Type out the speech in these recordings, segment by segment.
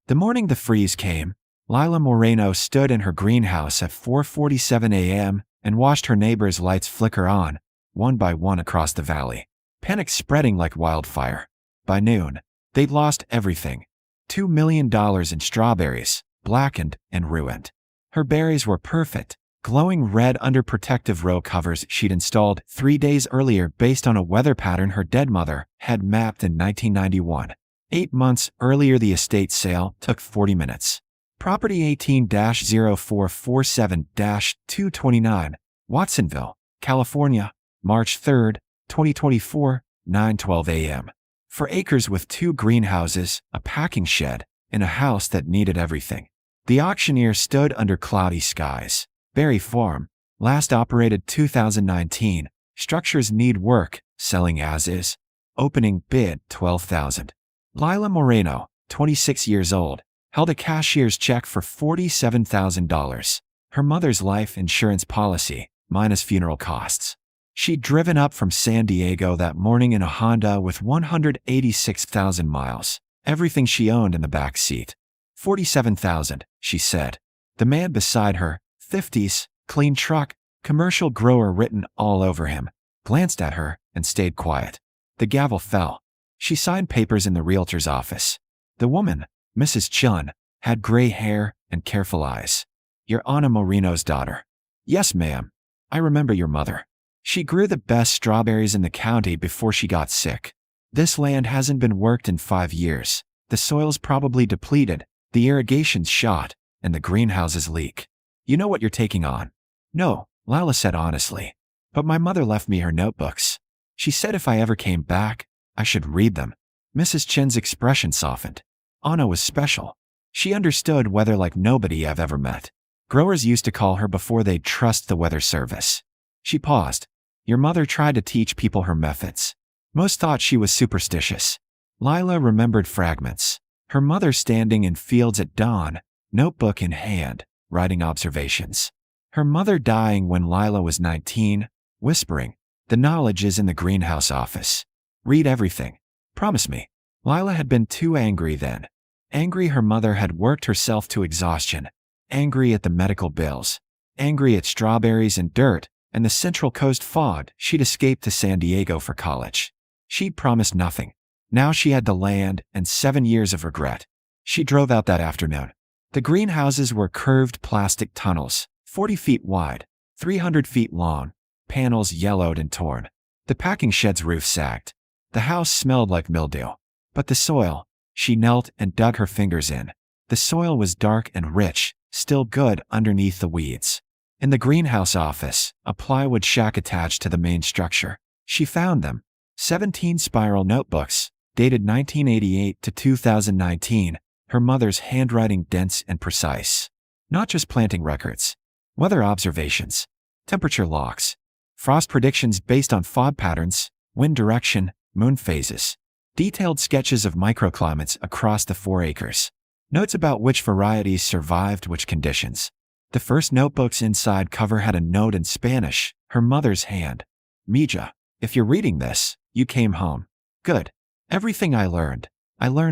The morning the freeze came, Lila Moreno stood in her greenhouse at 4:47 a.m. and watched her neighbors' lights flicker on, one by one across the valley. Panic spreading like wildfire. By noon, they'd lost everything. $2 million in strawberries, blackened and ruined. Her berries were perfect, glowing red under protective row covers she'd installed 3 days earlier based on a weather pattern her dead mother had mapped in 1991. 8 months earlier, the estate sale took 40 minutes. Property 18-0447-229, Watsonville, California, March 3, 2024, 9:12 a.m. For acres with 2 greenhouses, a packing shed, and a house that needed everything. The auctioneer stood under cloudy skies. Berry Farm, last operated 2019, structures need work, selling as is. Opening bid $12,000. Lila Moreno, 26 years old, held a cashier's check for $47,000. Her mother's life insurance policy, minus funeral costs. She'd driven up from San Diego that morning in a Honda with 186,000 miles, everything she owned in the back seat. $47,000, she said. The man beside her, 50s, clean truck, commercial grower written all over him, glanced at her and stayed quiet. The gavel fell. She signed papers in the realtor's office. The woman, Mrs. Chun, had gray hair and careful eyes. "You're Anna Moreno's daughter." "Yes, ma'am. I remember your mother. She grew the best strawberries in the county before she got sick. This land hasn't been worked in 5 years. The soil's probably depleted, the irrigation's shot, and the greenhouses leak. You know what you're taking on." "No," Lila said honestly. "But my mother left me her notebooks. She said if I ever came back, I should read them." Mrs. Chen's expression softened. Anna was special. She understood weather like nobody I've ever met. Growers used to call her before they'd trust the weather service. She paused. "Your mother tried to teach people her methods. Most thought she was superstitious." Lila remembered fragments. Her mother standing in fields at dawn, notebook in hand, writing observations. Her mother dying when Lila was 19, whispering, "The knowledge is in the greenhouse office. Read everything. Promise me." Lila had been too angry then. Angry her mother had worked herself to exhaustion. Angry at the medical bills. Angry at strawberries and dirt and the Central Coast fog she'd escaped to San Diego for college. She'd promised nothing. Now she had the land and 7 years of regret. She drove out that afternoon. The greenhouses were curved plastic tunnels, 40 feet wide, 300 feet long, panels yellowed and torn. The packing shed's roof sagged. The house smelled like mildew. But the soil, she knelt and dug her fingers in. The soil was dark and rich, still good underneath the weeds. In the greenhouse office, a plywood shack attached to the main structure. She found them. 17 spiral notebooks, dated 1988 to 2019, her mother's handwriting dense and precise. Not just planting records. Weather observations. Temperature logs. Frost predictions based on fog patterns, wind direction, moon phases. Detailed sketches of microclimates across the 4 acres. Notes about which varieties survived which conditions. The first notebook's inside cover had a note in Spanish, her mother's hand. "Mija, if you're reading this, you came home. Good. Everything I learned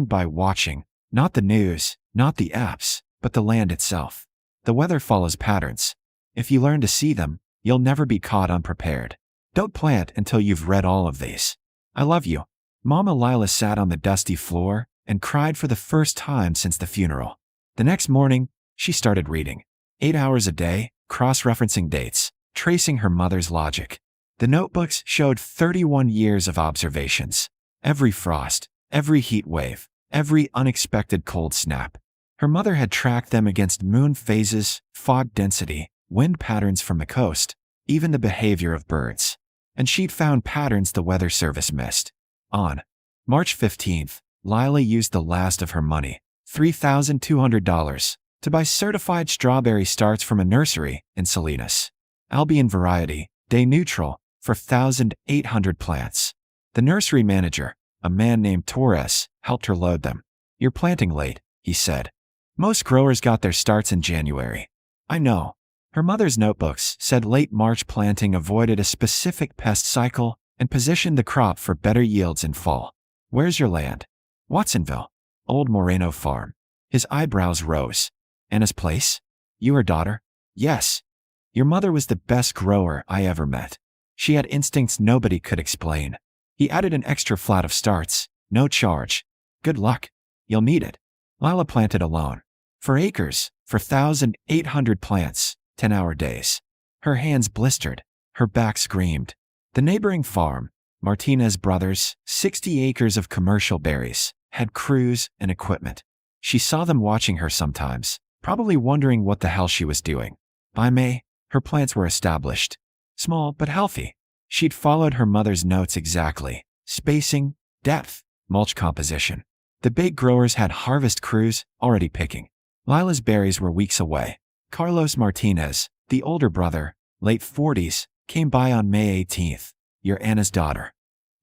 by watching, not the news, not the apps, but the land itself. The weather follows patterns. If you learn to see them, you'll never be caught unprepared. Don't plant until you've read all of these. I love you." Mama Lila sat on the dusty floor and cried for the first time since the funeral. The next morning, she started reading. 8 hours a day, cross-referencing dates, tracing her mother's logic. The notebooks showed 31 years of observations. Every frost, every heat wave, every unexpected cold snap. Her mother had tracked them against moon phases, fog density, wind patterns from the coast, even the behavior of birds. And she'd found patterns the Weather Service missed. On March 15th, Lila used the last of her money, $3,200, to buy certified strawberry starts from a nursery in Salinas. Albion variety, day neutral, for 1,800 plants. The nursery manager, a man named Torres, helped her load them. "You're planting late," he said. "Most growers got their starts in January." "I know." Her mother's notebooks said late March planting avoided a specific pest cycle and positioned the crop for better yields in fall. "Where's your land?" "Watsonville. Old Moreno Farm." His eyebrows rose. Anna's place? You her daughter? Yes. Your mother was the best grower I ever met. She had instincts nobody could explain. He added an extra flat of starts. No charge. Good luck. You'll need it. Lila planted alone. For acres, for 1,800 plants, 10-hour days. Her hands blistered. Her back screamed. The neighboring farm, Martinez Brothers, 60 acres of commercial berries, had crews and equipment. She saw them watching her sometimes, probably wondering what the hell she was doing. By May, her plants were established. Small but healthy. She'd followed her mother's notes exactly. Spacing, depth, mulch composition. The big growers had harvest crews already picking. Lila's berries were weeks away. Carlos Martinez, the older brother, late 40s, came by on May 18th. You're Anna's daughter.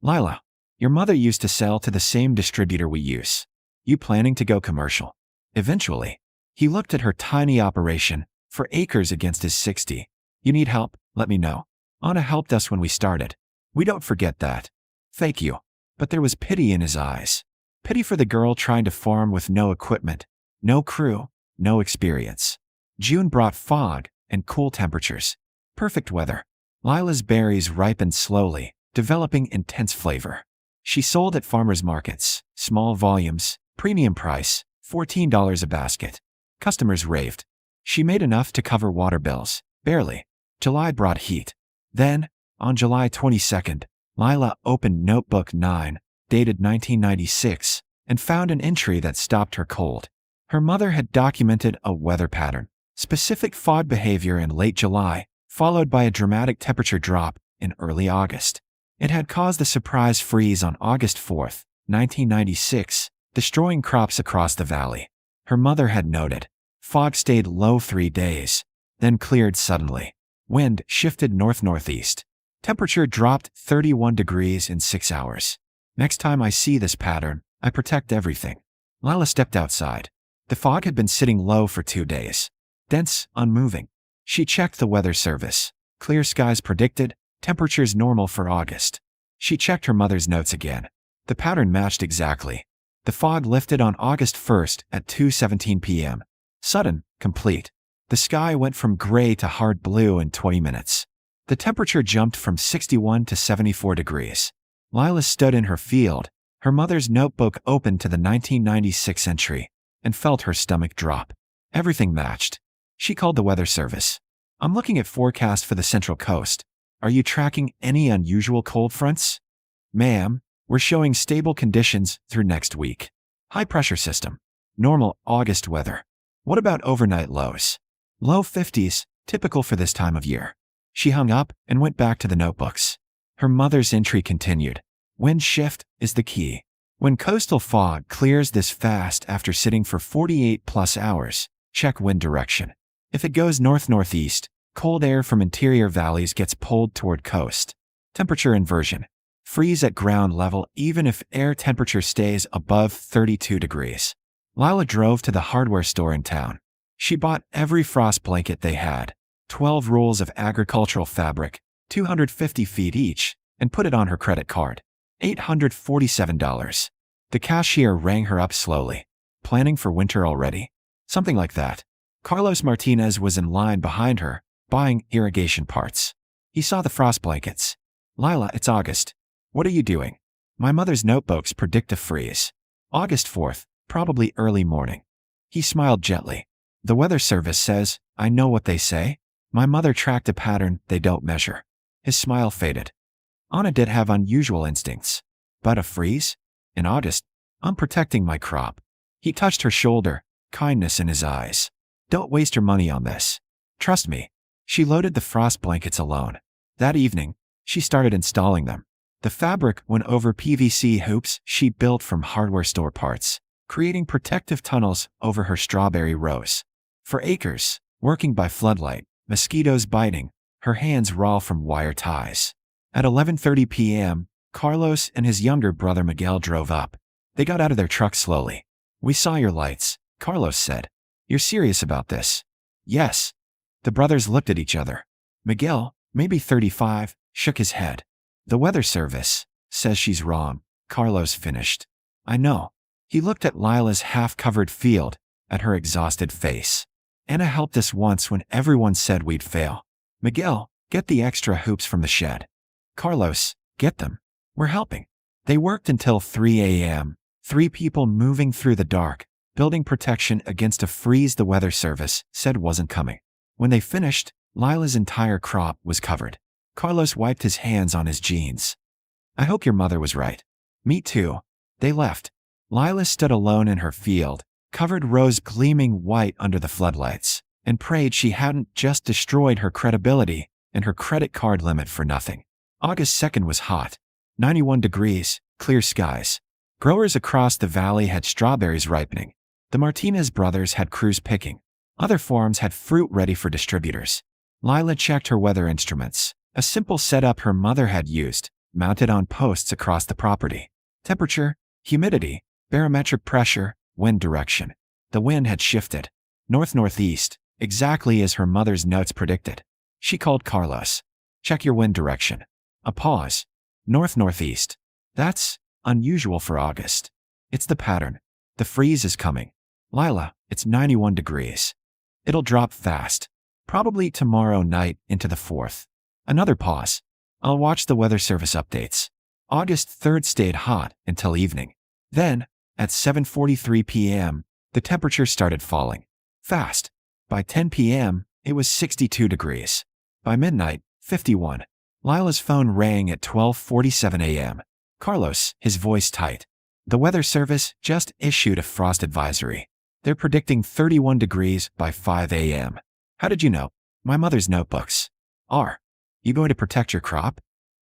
Lila, your mother used to sell to the same distributor we use. You planning to go commercial? Eventually. He looked at her tiny operation, for acres against his 60. You need help? Let me know. Anna helped us when we started. We don't forget that. Thank you. But there was pity in his eyes. Pity for the girl trying to farm with no equipment, no crew, no experience. June brought fog and cool temperatures. Perfect weather. Lila's berries ripened slowly, developing intense flavor. She sold at farmers markets, small volumes, premium price, $14 a basket. Customers raved. She made enough to cover water bills, barely. July brought heat. Then, on July 22nd, Lila opened Notebook 9, dated 1996, and found an entry that stopped her cold. Her mother had documented a weather pattern, specific fog behavior in late July, followed by a dramatic temperature drop in early August. It had caused a surprise freeze on August 4th, 1996, destroying crops across the valley. Her mother had noted. Fog stayed low 3 days, then cleared suddenly. Wind shifted north-northeast. Temperature dropped 31 degrees in 6 hours. Next time I see this pattern, I protect everything. Lila stepped outside. The fog had been sitting low for 2 days. Dense, unmoving. She checked the weather service. Clear skies predicted, temperatures normal for August. She checked her mother's notes again. The pattern matched exactly. The fog lifted on August 1st at 2:17 p.m. Sudden, complete. The sky went from gray to hard blue in 20 minutes. The temperature jumped from 61 to 74 degrees. Lila stood in her field, her mother's notebook open to the 1996 entry, and felt her stomach drop. Everything matched. She called the weather service. I'm looking at forecast for the Central Coast. Are you tracking any unusual cold fronts? Ma'am, we're showing stable conditions through next week. High pressure system. Normal August weather. What about overnight lows? Low 50s, typical for this time of year. She hung up and went back to the notebooks. Her mother's entry continued. Wind shift is the key. When coastal fog clears this fast after sitting for 48+ hours, check wind direction. If it goes north-northeast, cold air from interior valleys gets pulled toward coast. Temperature inversion. Freeze at ground level even if air temperature stays above 32 degrees. Lila drove to the hardware store in town. She bought every frost blanket they had, 12 rolls of agricultural fabric, 250 feet each, and put it on her credit card. $847. The cashier rang her up slowly. Planning for winter already? Something like that. Carlos Martinez was in line behind her, buying irrigation parts. He saw the frost blankets. Lila, it's August. What are you doing? My mother's notebooks predict a freeze. August 4th, probably early morning. He smiled gently. The weather service says, I know what they say. My mother tracked a pattern they don't measure. His smile faded. Anna did have unusual instincts. But a freeze? In August? I'm protecting my crop. He touched her shoulder, kindness in his eyes. Don't waste your money on this. Trust me. She loaded the frost blankets alone. That evening, she started installing them. The fabric went over PVC hoops she built from hardware store parts, creating protective tunnels over her strawberry rows. For acres, working by floodlight, mosquitoes biting, her hands raw from wire ties. At 11:30 p.m., Carlos and his younger brother Miguel drove up. They got out of their truck slowly. We saw your lights, Carlos said. You're serious about this? Yes. The brothers looked at each other. Miguel, maybe 35, shook his head. The weather service says she's wrong, Carlos finished. I know. He looked at Lila's half-covered field, at her exhausted face. Anna helped us once when everyone said we'd fail. Miguel, get the extra hoops from the shed. Carlos, get them. We're helping. They worked until 3 a.m., 3 people moving through the dark, building protection against a freeze the weather service said wasn't coming. When they finished, Lila's entire crop was covered. Carlos wiped his hands on his jeans. I hope your mother was right. Me too. They left. Lila stood alone in her field, covered rose gleaming white under the floodlights, and prayed she hadn't just destroyed her credibility and her credit card limit for nothing. August 2nd was hot. 91 degrees, clear skies. Growers across the valley had strawberries ripening. The Martinez brothers had crews picking. Other farms had fruit ready for distributors. Lila checked her weather instruments, a simple setup her mother had used, mounted on posts across the property. Temperature, humidity, barometric pressure, wind direction. The wind had shifted. North-northeast, exactly as her mother's notes predicted. She called Carlos. Check your wind direction. A pause. North-northeast. That's unusual for August. It's the pattern. The freeze is coming. Lila, it's 91 degrees. It'll drop fast. Probably tomorrow night into the 4th. Another pause. I'll watch the weather service updates. August 3rd stayed hot until evening. Then, at 7:43 p.m., the temperature started falling. Fast. By 10 p.m., it was 62 degrees. By midnight, 51. Lila's phone rang at 12:47 a.m. Carlos, his voice tight. The weather service just issued a frost advisory. They're predicting 31 degrees by 5 a.m. How did you know? My mother's notebooks. You going to protect your crop?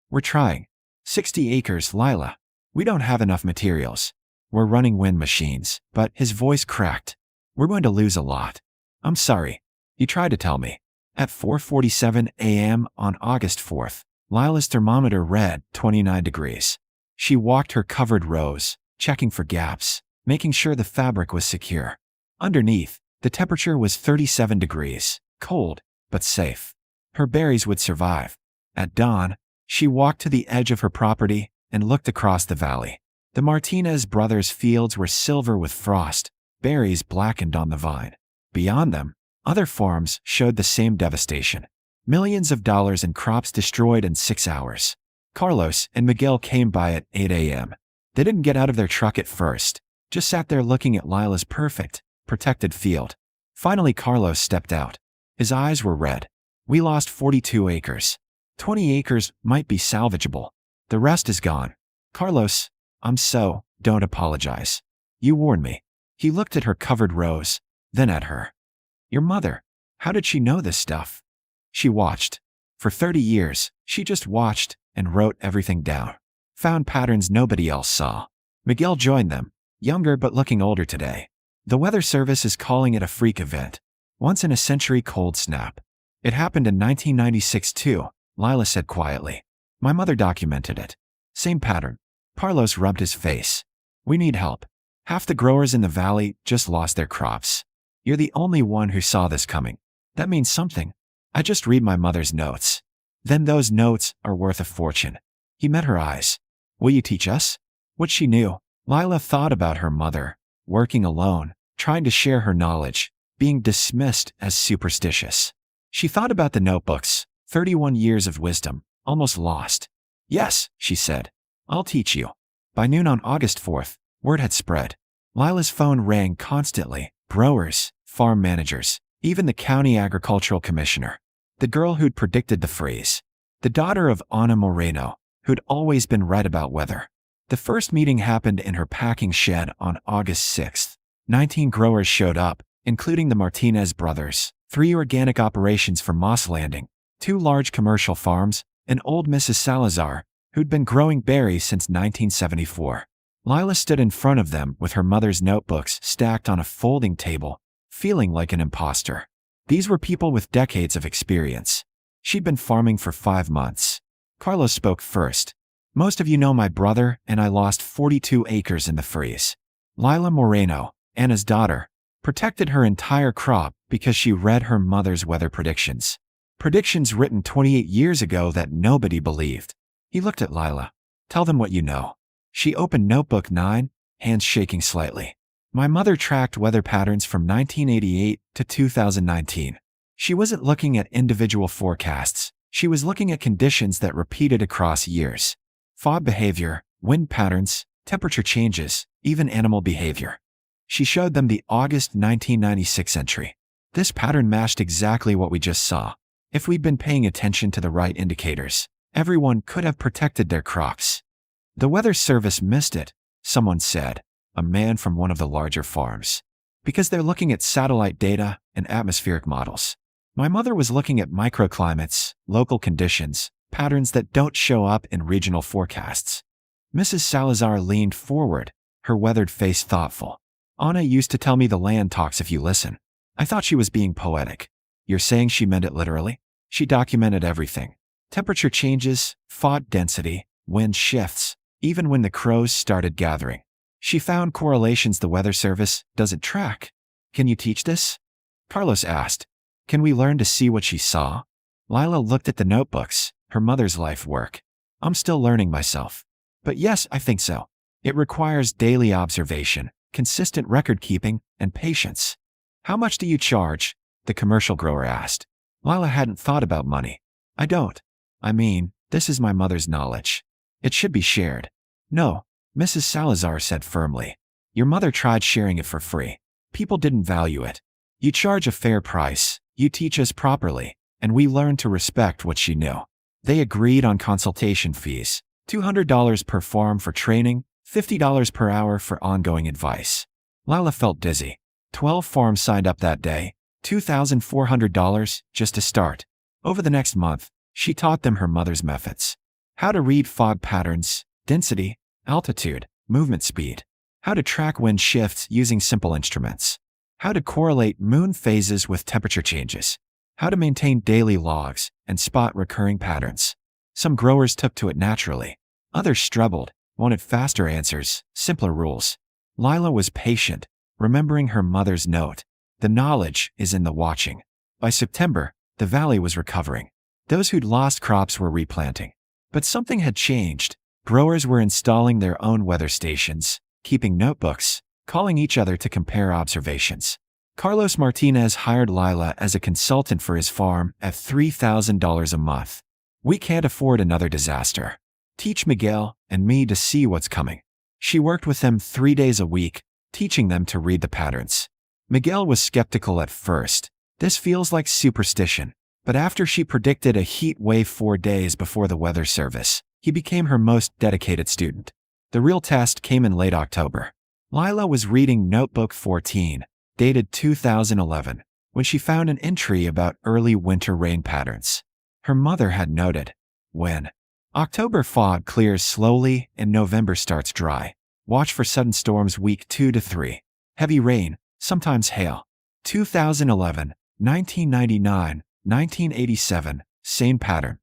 We're trying. 60 acres, Lila. We don't have enough materials. We're running wind machines, but his voice cracked. We're going to lose a lot. I'm sorry. You tried to tell me. At 4:47 a.m. on August 4th, Lila's thermometer read 29 degrees. She walked her covered rows, checking for gaps, making sure the fabric was secure. Underneath, the temperature was 37 degrees, cold, but safe. Her berries would survive. At dawn, she walked to the edge of her property and looked across the valley. The Martinez brothers' fields were silver with frost, berries blackened on the vine. Beyond them, other farms showed the same devastation. Millions of dollars in crops destroyed in 6 hours. Carlos and Miguel came by at 8 a.m. They didn't get out of their truck at first, just sat there looking at Lila's perfect, protected field. Finally, Carlos stepped out. His eyes were red. We lost 42 acres. 20 acres might be salvageable. The rest is gone. Carlos, don't apologize. You warned me. He looked at her covered rows, then at her. Your mother, how did she know this stuff? She watched. For 30 years, she just watched and wrote everything down. Found patterns nobody else saw. Miguel joined them, younger but looking older today. The weather service is calling it a freak event. Once in a century cold snap. It happened in 1996 too, Lila said quietly. My mother documented it. Same pattern. Carlos rubbed his face. We need help. Half the growers in the valley just lost their crops. You're the only one who saw this coming. That means something. I just read my mother's notes. Then those notes are worth a fortune. He met her eyes. Will you teach us? What she knew. Lila thought about her mother, working alone, trying to share her knowledge, being dismissed as superstitious. She thought about the notebooks, 31 years of wisdom, almost lost. Yes, she said. I'll teach you. By noon on August 4th, word had spread. Lila's phone rang constantly. Growers, farm managers, even the county agricultural commissioner. The girl who'd predicted the freeze. The daughter of Lila Moreno, who'd always been right about weather. The first meeting happened in her packing shed on August 6th. 19 growers showed up, including the Martinez brothers, 3 organic operations for Moss Landing, 2 large commercial farms, and old Mrs. Salazar, who'd been growing berries since 1974. Lila stood in front of them with her mother's notebooks stacked on a folding table, feeling like an imposter. These were people with decades of experience. She'd been farming for 5 months. Carlos spoke first. Most of you know my brother and I lost 42 acres in the freeze. Lila Moreno, Anna's daughter, protected her entire crop because she read her mother's weather predictions. Predictions written 28 years ago that nobody believed. He looked at Lila. Tell them what you know. She opened notebook 9, hands shaking slightly. My mother tracked weather patterns from 1988 to 2019. She wasn't looking at individual forecasts. She was looking at conditions that repeated across years. Fog behavior, wind patterns, temperature changes, even animal behavior. She showed them the August 1996 entry. This pattern matched exactly what we just saw. If we'd been paying attention to the right indicators, everyone could have protected their crops. The Weather Service missed it, someone said, a man from one of the larger farms. Because they're looking at satellite data and atmospheric models. My mother was looking at microclimates, local conditions, patterns that don't show up in regional forecasts. Mrs. Salazar leaned forward, her weathered face thoughtful. Anna used to tell me the land talks if you listen. I thought she was being poetic. You're saying she meant it literally? She documented everything. Temperature changes, fog density, wind shifts, even when the crows started gathering. She found correlations the Weather Service doesn't track. Can you teach this? Carlos asked. Can we learn to see what she saw? Lila looked at the notebooks, her mother's life work. I'm still learning myself. But yes, I think so. It requires daily observation, consistent record keeping, and patience. How much do you charge? The commercial grower asked. Lila hadn't thought about money. I don't. I mean, this is my mother's knowledge. It should be shared. No, Mrs. Salazar said firmly. Your mother tried sharing it for free. People didn't value it. You charge a fair price, you teach us properly, and we learned to respect what she knew. They agreed on consultation fees, $200 per farm for training, $50 per hour for ongoing advice. Lila felt dizzy. 12 farms signed up that day, $2,400 just to start. Over the next month, she taught them her mother's methods. How to read fog patterns, density, altitude, movement speed. How to track wind shifts using simple instruments. How to correlate moon phases with temperature changes. How to maintain daily logs and spot recurring patterns. Some growers took to it naturally. Others struggled, wanted faster answers, simpler rules. Lila was patient, remembering her mother's note. The knowledge is in the watching. By September, the valley was recovering. Those who'd lost crops were replanting. But something had changed. Growers were installing their own weather stations, keeping notebooks, calling each other to compare observations. Carlos Martinez hired Lila as a consultant for his farm at $3,000 a month. We can't afford another disaster. Teach Miguel and me to see what's coming. She worked with them 3 days a week, teaching them to read the patterns. Miguel was skeptical at first. This feels like superstition. But after she predicted a heat wave 4 days before the Weather Service, he became her most dedicated student. The real test came in late October. Lila was reading Notebook 14, dated 2011, when she found an entry about early winter rain patterns. Her mother had noted, when October fog clears slowly and November starts dry. Watch for sudden storms week 2 to 3. Heavy rain, sometimes hail. 2011, 1999, 1987, same pattern.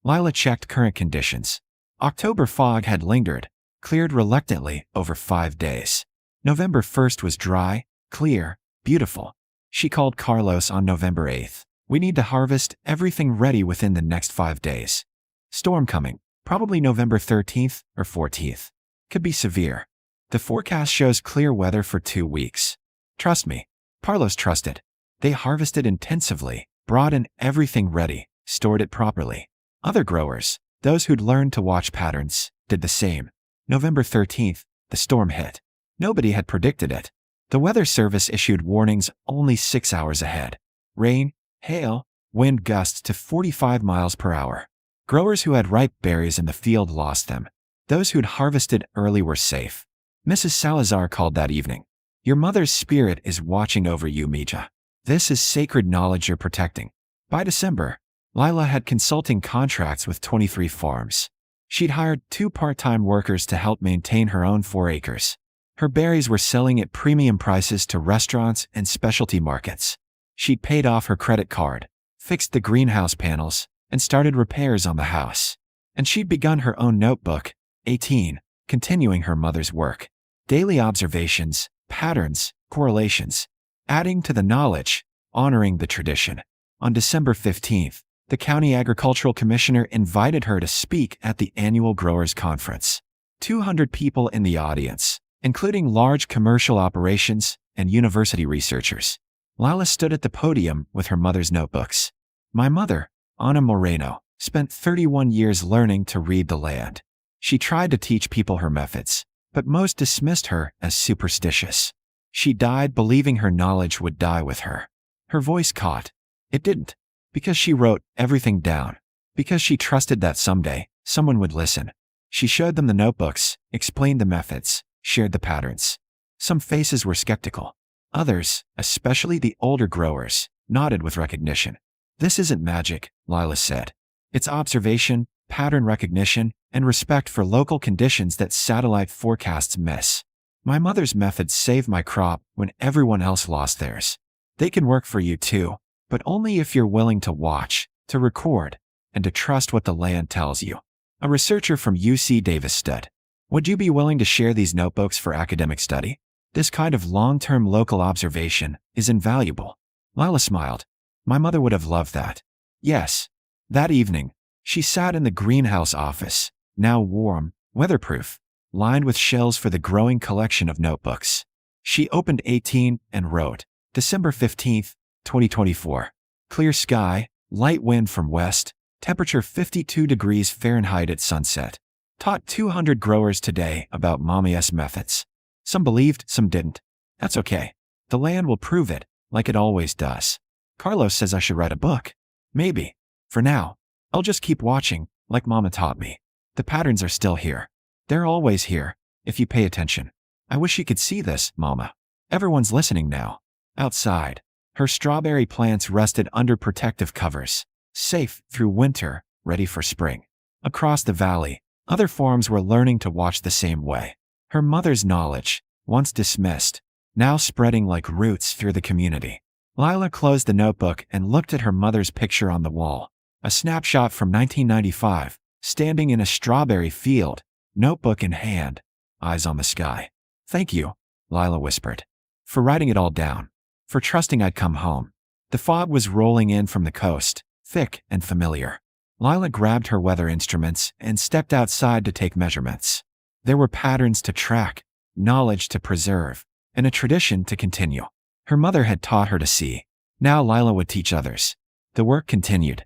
Lila checked current conditions. October fog had lingered, cleared reluctantly over 5 days. November 1st was dry, clear, beautiful. She called Carlos on November 8th. We need to harvest everything ready within the next 5 days. Storm coming, probably November 13th or 14th. Could be severe. The forecast shows clear weather for 2 weeks. Trust me. Carlos trusted. They harvested intensively, brought in everything ready, stored it properly. Other growers, those who'd learned to watch patterns, did the same. November 13th, the storm hit. Nobody had predicted it. The Weather Service issued warnings only 6 hours ahead. Rain, hail, wind gusts to 45 miles per hour. Growers who had ripe berries in the field lost them. Those who'd harvested early were safe. Mrs. Salazar called that evening. Your mother's spirit is watching over you, Mija. This is sacred knowledge you're protecting. By December, Lila had consulting contracts with 23 farms. She'd hired 2 part-time workers to help maintain her own 4 acres. Her berries were selling at premium prices to restaurants and specialty markets. She'd paid off her credit card, fixed the greenhouse panels, and started repairs on the house. And she'd begun her own notebook, 18, continuing her mother's work. Daily observations, patterns, correlations, adding to the knowledge, honoring the tradition. On December 15th, the county agricultural commissioner invited her to speak at the annual Growers Conference. 200 people in the audience, including large commercial operations and university researchers. Lila stood at the podium with her mother's notebooks. My mother, Lila Moreno, spent 31 years learning to read the land. She tried to teach people her methods, but most dismissed her as superstitious. She died believing her knowledge would die with her. Her voice caught. It didn't. Because she wrote everything down. Because she trusted that someday, someone would listen. She showed them the notebooks, explained the methods, shared the patterns. Some faces were skeptical. Others, especially the older growers, nodded with recognition. This isn't magic, Lila said. It's observation, pattern recognition, and respect for local conditions that satellite forecasts miss. My mother's methods saved my crop when everyone else lost theirs. They can work for you too, but only if you're willing to watch, to record, and to trust what the land tells you. A researcher from UC Davis said, would you be willing to share these notebooks for academic study? This kind of long-term local observation is invaluable. Lila smiled. My mother would have loved that. Yes. That evening, she sat in the greenhouse office, now warm, weatherproof, lined with shelves for the growing collection of notebooks. She opened 18 and wrote, December 15th, 2024. Clear sky, light wind from west, temperature 52 degrees Fahrenheit at sunset. Taught 200 growers today about Mommy's methods. Some believed, some didn't. That's okay. The land will prove it, like it always does. Carlos says I should write a book. Maybe. For now, I'll just keep watching, like Mama taught me. The patterns are still here. They're always here, if you pay attention. I wish you could see this, Mama. Everyone's listening now. Outside, her strawberry plants rested under protective covers, safe through winter, ready for spring. Across the valley, other farms were learning to watch the same way. Her mother's knowledge, once dismissed, now spreading like roots through the community. Lila closed the notebook and looked at her mother's picture on the wall. A snapshot from 1995, standing in a strawberry field, notebook in hand, eyes on the sky. Thank you, Lila whispered. For writing it all down. For trusting I'd come home. The fog was rolling in from the coast, thick and familiar. Lila grabbed her weather instruments and stepped outside to take measurements. There were patterns to track, knowledge to preserve, and a tradition to continue. Her mother had taught her to see. Now Lila would teach others. The work continued.